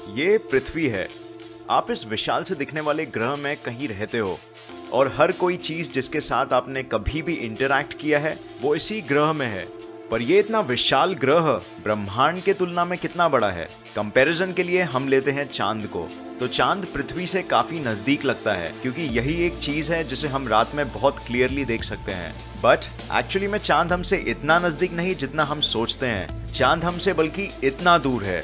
ये पृथ्वी है। आप इस विशाल से दिखने वाले ग्रह में कहीं रहते हो और हर कोई चीज जिसके साथ आपने कभी भी इंटरैक्ट किया है वो इसी ग्रह में है। पर ये इतना विशाल ग्रह ब्रह्मांड के तुलना में कितना बड़ा है? कंपैरिजन के लिए हम लेते हैं चांद को। तो चांद पृथ्वी से काफी नजदीक लगता है क्योंकि यही एक चीज है जिसे हम रात में बहुत क्लियरली देख सकते हैं। बट एक्चुअली में चांद हमसे इतना नजदीक नहीं जितना हम सोचते हैं। चांद हमसे बल्कि इतना दूर है।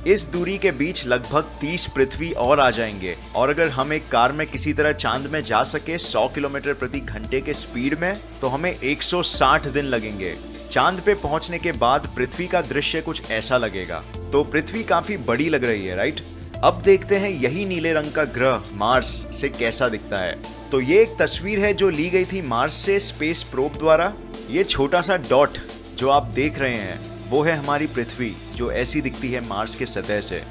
इस दूरी के बीच लगभग 30 पृथ्वी और आ जाएंगे, और अगर हम एक कार में किसी तरह चांद में जा सके 100 किलोमीटर प्रति घंटे के स्पीड में, तो हमें 160 दिन लगेंगे। चांद पे पहुंचने के बाद पृथ्वी का दृश्य कुछ ऐसा लगेगा। तो पृथ्वी काफी बड़ी लग रही है, राइट? अब देखते हैं यही नीले रंग का ग्रह मार्स से कैसा दिखता है। तो ये एक तस्वीर है जो ली गई थी मार्स से स्पेस प्रोब द्वारा। ये छोटा सा डॉट जो आप देख रहे हैं वो है हमारी पृथ्वी, जो ऐसी दिखती है मार्स के सतह से।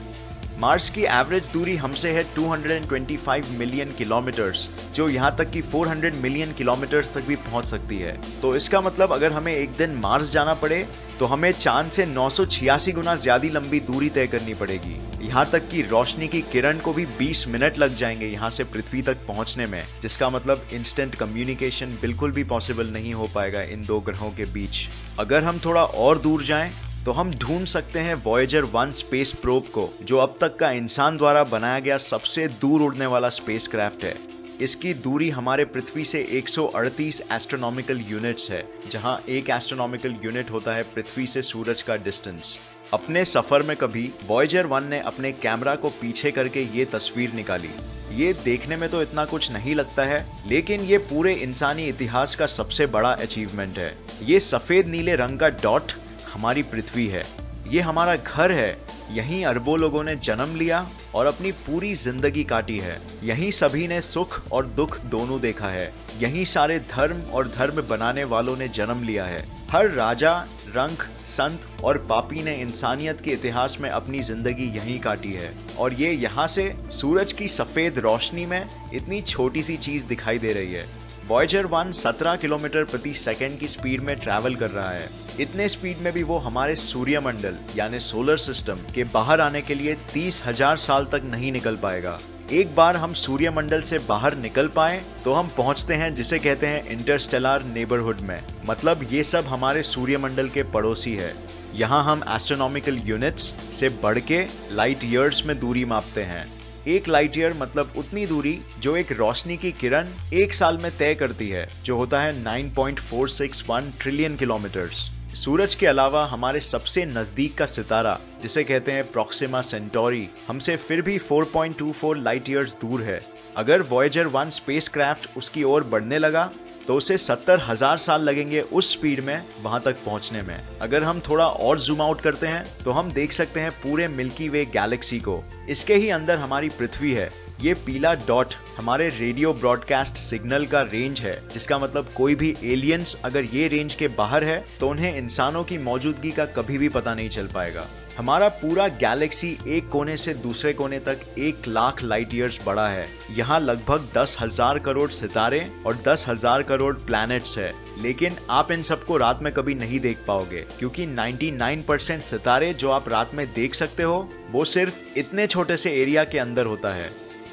मार्स की एवरेज दूरी हमसे है 225 मिलियन किलोमीटर्स, जो यहाँ तक कि 400 मिलियन किलोमीटर्स तक भी पहुँच सकती है। तो इसका मतलब अगर हमें एक दिन मार्स जाना पड़े तो हमें चांद से 986 गुना ज्यादा लंबी दूरी तय करनी पड़ेगी। यहाँ तक कि रोशनी की किरण को भी 20 मिनट लग जाएंगे यहाँ से पृथ्वी तक पहुँचने में, जिसका मतलब इंस्टेंट कम्युनिकेशन बिल्कुल भी पॉसिबल नहीं हो पाएगा इन दो ग्रहों के बीच। अगर हम थोड़ा और दूर जाएं तो हम ढूंढ सकते हैं वॉयेजर 1 स्पेस प्रोब को, जो अब तक का इंसान द्वारा बनाया गया सबसे दूर उड़ने वाला स्पेसक्राफ्ट है। इसकी दूरी हमारे पृथ्वी से 138 एस्ट्रोनॉमिकल यूनिट्स है, जहां एक एस्ट्रोनॉमिकल यूनिट होता है पृथ्वी से सूरज का डिस्टेंस। अपने सफर में कभी वॉयेजर 1 ने अपने कैमरा को पीछे करके ये तस्वीर निकाली। ये देखने में तो इतना कुछ नहीं लगता है, लेकिन ये पूरे इंसानी इतिहास का सबसे बड़ा अचीवमेंट है। ये सफेद नीले रंग का डॉट हमारी पृथ्वी है। ये हमारा घर है। यहीं अरबों लोगों ने जन्म लिया और अपनी पूरी जिंदगी काटी है। यहीं सभी ने सुख और दुख दोनों देखा है। यहीं सारे धर्म और धर्म बनाने वालों ने जन्म लिया है। हर राजा, रंक, संत और पापी ने इंसानियत के इतिहास में अपनी जिंदगी यहीं काटी है। और ये यहाँ से सूरज की सफेद रोशनी में इतनी छोटी सी चीज दिखाई दे रही है। वॉयेजर 1 17 किलोमीटर प्रति सेकंड की स्पीड में ट्रैवल कर रहा है। इतने स्पीड में भी वो हमारे सूर्यमंडल यानी सोलर सिस्टम के बाहर आने के लिए 30,000 साल तक नहीं निकल पाएगा। एक बार हम सूर्यमंडल से बाहर निकल पाए तो हम पहुंचते हैं जिसे कहते हैं इंटरस्टेलर नेबरहुड में। मतलब ये सब हमारे सूर्यमंडल के पड़ोसी है। यहाँ हम एस्ट्रोनॉमिकल यूनिट्स से बढ़ के लाइट ईयर्स में दूरी मापते हैं। एक लाइट ईयर मतलब उतनी दूरी जो एक रोशनी की किरण एक साल में तय करती है, जो होता है 9.461 ट्रिलियन किलोमीटर्स। सूरज के अलावा हमारे सबसे नजदीक का सितारा, जिसे कहते हैं प्रोक्सिमा सेंटोरी, हमसे फिर भी 4.24 लाइट ईयर्स दूर है। अगर वॉयेजर 1 स्पेसक्राफ्ट उसकी ओर बढ़ने लगा तो उसे 70,000 साल लगेंगे उस स्पीड में वहां तक पहुंचने में। अगर हम थोड़ा और जूम आउट करते हैं तो हम देख सकते हैं पूरे मिल्की वे गैलेक्सी को। इसके ही अंदर हमारी पृथ्वी है। ये पीला डॉट हमारे रेडियो ब्रॉडकास्ट सिग्नल का रेंज है, जिसका मतलब कोई भी एलियंस अगर ये रेंज के बाहर है तो उन्हें इंसानों की मौजूदगी का कभी भी पता नहीं चल पाएगा। हमारा पूरा गैलेक्सी एक कोने से दूसरे कोने तक 1 लाख लाइट ईयर्स बड़ा है। यहाँ लगभग 10,000 करोड़ सितारे और 10,000 करोड़ प्लैनेट्स है। लेकिन आप इन सबको रात में कभी नहीं देख पाओगे, क्योंकि 99% सितारे जो आप रात में देख सकते हो वो सिर्फ इतने छोटे से एरिया के अंदर होता है।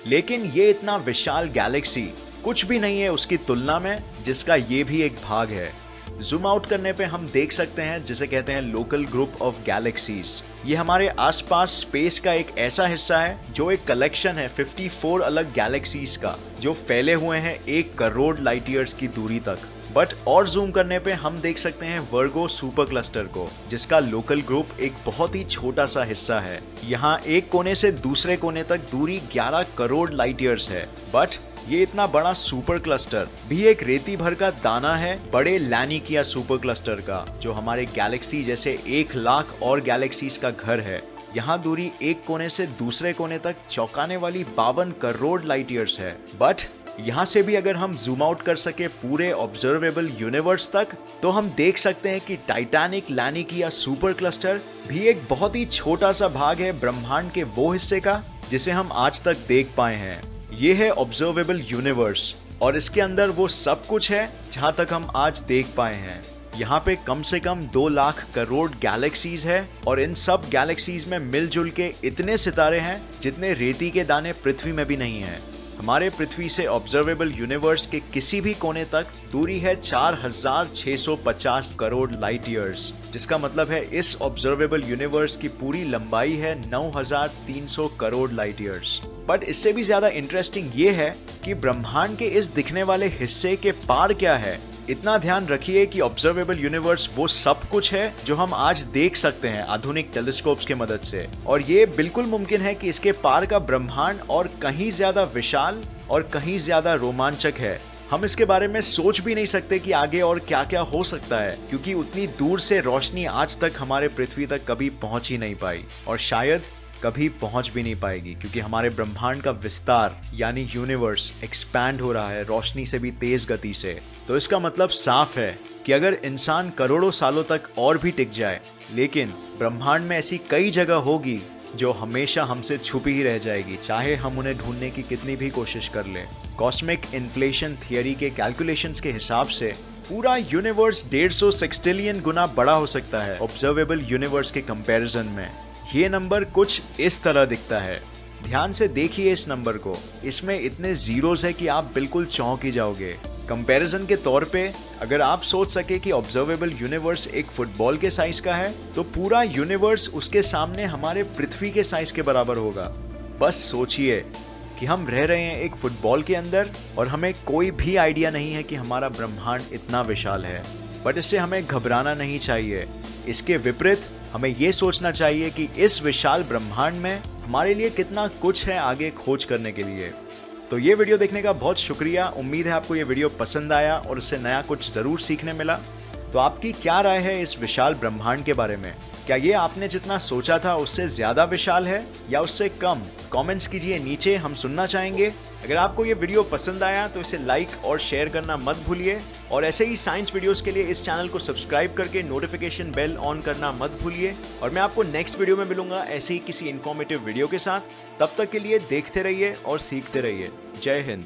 लेकिन ये इतना विशाल गैलेक्सी कुछ भी नहीं है उसकी तुलना में, जिसका ये भी एक भाग है। जूम आउट करने पे हम देख सकते हैं जिसे कहते हैं लोकल ग्रुप ऑफ गैलेक्सीज। ये हमारे आसपास स्पेस का एक ऐसा हिस्सा है जो एक कलेक्शन है 54 अलग गैलेक्सीज का, जो फैले हुए हैं 1 करोड़ लाइट ईयर्स की दूरी तक। बट और जूम करने पे हम देख सकते हैं वर्गो सुपर क्लस्टर को, जिसका लोकल ग्रुप एक बहुत ही छोटा सा हिस्सा है। यहाँ एक कोने से दूसरे कोने तक दूरी 11 करोड़ लाइट ईयर्स है। बट ये इतना बड़ा सुपर क्लस्टर भी एक रेती भर का दाना है बड़े लैनिकिया सुपर क्लस्टर का, जो हमारे गैलेक्सी जैसे 1 लाख और गैलेक्सीज का घर है। यहाँ दूरी एक कोने से दूसरे कोने तक चौंकाने वाली 52 करोड़ लाइट ईयर्स है। बट यहाँ से भी अगर हम जूम आउट कर सके पूरे ऑब्जर्वेबल यूनिवर्स तक, तो हम देख सकते हैं कि टाइटैनिक लैनिकिया सुपर क्लस्टर भी एक बहुत ही छोटा सा भाग है ब्रह्मांड के वो हिस्से का जिसे हम आज तक देख पाए हैं। ये है ऑब्जर्वेबल यूनिवर्स और इसके अंदर वो सब कुछ है जहां तक हम आज देख पाए हैं। यहाँ पे कम से कम 2 लाख करोड़ गैलेक्सीज है और इन सब गैलेक्सीज में मिलजुल के इतने सितारे हैं जितने रेती के दाने पृथ्वी में भी नहीं है। हमारे पृथ्वी से ऑब्जर्वेबल यूनिवर्स के किसी भी कोने तक दूरी है 4650 करोड़ लाइट ईयर्स, जिसका मतलब है इस ऑब्जर्वेबल यूनिवर्स की पूरी लंबाई है 9300 करोड़ लाइट ईयर्स। बट इससे भी ज्यादा इंटरेस्टिंग ये है कि ब्रह्मांड के इस दिखने वाले हिस्से के पार क्या है। इतना ध्यान रखिए कि ऑब्जर्वेबल यूनिवर्स वो सब कुछ है जो हम आज देख सकते हैं आधुनिक टेलीस्कोप्स की मदद से, और ये बिल्कुल मुमकिन है कि इसके पार का ब्रह्मांड और कहीं ज्यादा विशाल और कहीं ज्यादा रोमांचक है। हम इसके बारे में सोच भी नहीं सकते कि आगे और क्या क्या हो सकता है, क्योंकि उतनी दूर से रोशनी आज तक हमारे पृथ्वी तक कभी पहुंच ही नहीं पाई और शायद कभी पहुंच भी नहीं पाएगी, क्योंकि हमारे ब्रह्मांड का विस्तार यानी यूनिवर्स एक्सपैंड हो रहा है रोशनी से भी तेज गति से। तो इसका मतलब साफ है कि अगर इंसान करोड़ों सालों तक और भी टिक जाए, लेकिन ब्रह्मांड में ऐसी कई जगह होगी जो हमेशा हमसे छुपी ही रह जाएगी, चाहे हम उन्हें ढूंढने की कितनी भी कोशिश कर लें। कॉस्मिक इन्फ्लेशन थियरी के कैलकुलेशंस के हिसाब से पूरा यूनिवर्स 150 सेक्सटिलियन गुना बड़ा हो सकता है ऑब्जर्वेबल यूनिवर्स के कंपैरिजन में। ये नंबर कुछ इस तरह दिखता है, ध्यान से देखिए इस नंबर को, इसमें इतने जीरोस है कि आप बिल्कुल चौंक ही जाओगे। कंपैरिजन के तौर पे अगर आप सोच सके कि ऑब्जर्वेबल यूनिवर्स एक फुटबॉल के साइज का है, तो पूरा यूनिवर्स उसके सामने हमारे पृथ्वी के साइज के बराबर होगा। बस सोचिए कि हम रह रहे हैं एक फुटबॉल के अंदर और हमें कोई भी आइडिया नहीं है कि हमारा ब्रह्मांड इतना विशाल है। बट इससे हमें घबराना नहीं चाहिए, इसके विपरीत हमें यह सोचना चाहिए कि इस विशाल ब्रह्मांड में हमारे लिए कितना कुछ है आगे खोज करने के लिए। तो ये वीडियो देखने का बहुत शुक्रिया। उम्मीद है आपको ये वीडियो पसंद आया और उससे नया कुछ जरूर सीखने मिला। तो आपकी क्या राय है इस विशाल ब्रह्मांड के बारे में? क्या ये आपने जितना सोचा था उससे ज्यादा विशाल है या उससे कम? कमेंट्स कीजिए नीचे, हम सुनना चाहेंगे। अगर आपको ये वीडियो पसंद आया तो इसे लाइक और शेयर करना मत भूलिए, और ऐसे ही साइंस वीडियोस के लिए इस चैनल को सब्सक्राइब करके नोटिफिकेशन बेल ऑन करना मत भूलिए। और मैं आपको नेक्स्ट वीडियो में मिलूंगा ऐसे ही किसी इंफॉर्मेटिव वीडियो के साथ। तब तक के लिए देखते रहिए और सीखते रहिए। जय हिंद।